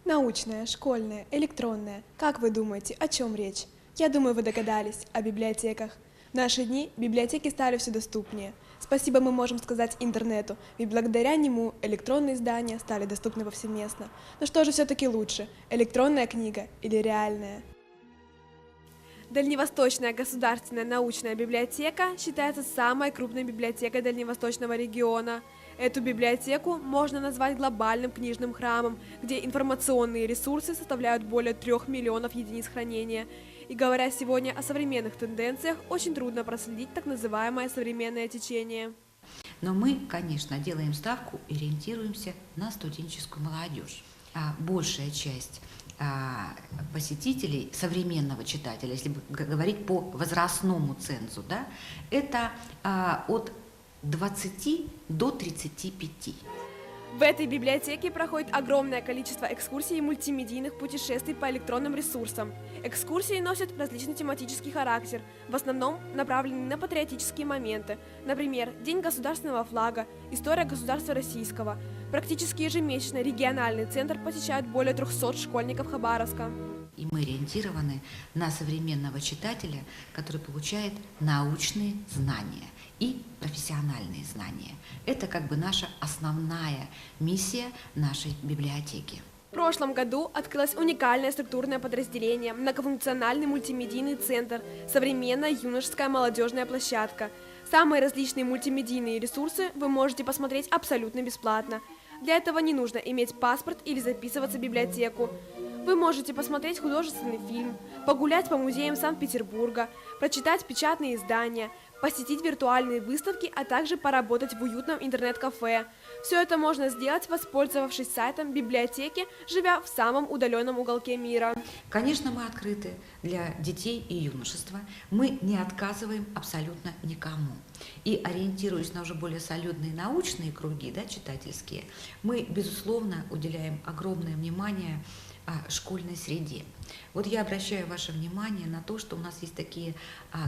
Научная, школьная, электронная. Как вы думаете, о чем речь? Я думаю, вы догадались, о библиотеках. В наши дни библиотеки стали все доступнее. Спасибо мы можем сказать интернету, ведь благодаря нему электронные издания стали доступны повсеместно. Но что же все-таки лучше, электронная книга или реальная? Дальневосточная государственная научная библиотека считается самой крупной библиотекой Дальневосточного региона. Эту библиотеку можно назвать глобальным книжным храмом, где информационные ресурсы составляют более 3 миллионов единиц хранения. И говоря сегодня о современных тенденциях, очень трудно проследить так называемое современное течение. Но мы, конечно, делаем ставку и ориентируемся на студенческую молодежь. А большая часть посетителей, современного читателя, если говорить по возрастному цензу, да, это от 20 до 35. В этой библиотеке проходит огромное количество экскурсий и мультимедийных путешествий по электронным ресурсам. Экскурсии носят различный тематический характер, в основном направлены на патриотические моменты, например, День государственного флага, история государства российского. Практически ежемесячно региональный центр посещают более 300 школьников Хабаровска. И мы ориентированы на современного читателя, который получает научные знания и профессиональные знания. Это как бы наша основная миссия нашей библиотеки. В прошлом году открылось уникальное структурное подразделение, многофункциональный мультимедийный центр, современная юношеская молодежная площадка. Самые различные мультимедийные ресурсы вы можете посмотреть абсолютно бесплатно. Для этого не нужно иметь паспорт или записываться в библиотеку. Вы можете посмотреть художественный фильм, погулять по музеям Санкт-Петербурга, прочитать печатные издания, посетить виртуальные выставки, а также поработать в уютном интернет-кафе. Все это можно сделать, воспользовавшись сайтом библиотеки, живя в самом удаленном уголке мира. Конечно, мы открыты для детей и юношества. Мы не отказываем абсолютно никому. И ориентируясь на уже более солидные научные круги, да, читательские, мы, безусловно, уделяем огромное внимание школьной среде. Вот я обращаю ваше внимание на то, что у нас есть такие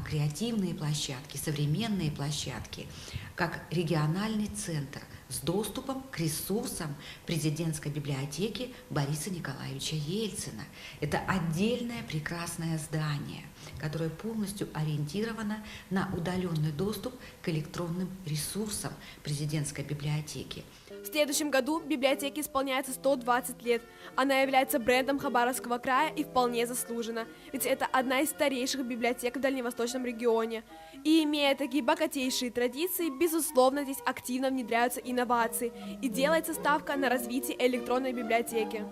креативные площадки, современные площадки, как региональный центр с доступом к ресурсам президентской библиотеки Бориса Николаевича Ельцина. Это отдельное прекрасное здание, которое полностью ориентировано на удаленный доступ к электронным ресурсам президентской библиотеки. В следующем году библиотеке исполняется 120 лет. Она является брендом Хабаровского края и вполне заслуженно, ведь это одна из старейших библиотек в Дальневосточном регионе. И имея такие богатейшие традиции, безусловно, здесь активно внедряются инновации и делается ставка на развитие электронной библиотеки.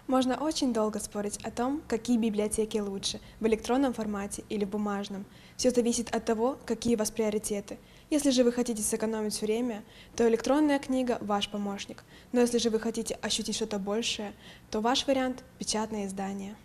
Можно очень долго спорить о том, какие библиотеки лучше, в электронном формате или в бумажном. Все зависит от того, какие у вас приоритеты. Если же вы хотите сэкономить время, то электронная книга – ваш помощник. Но если же вы хотите ощутить что-то большее, то ваш вариант – печатное издание.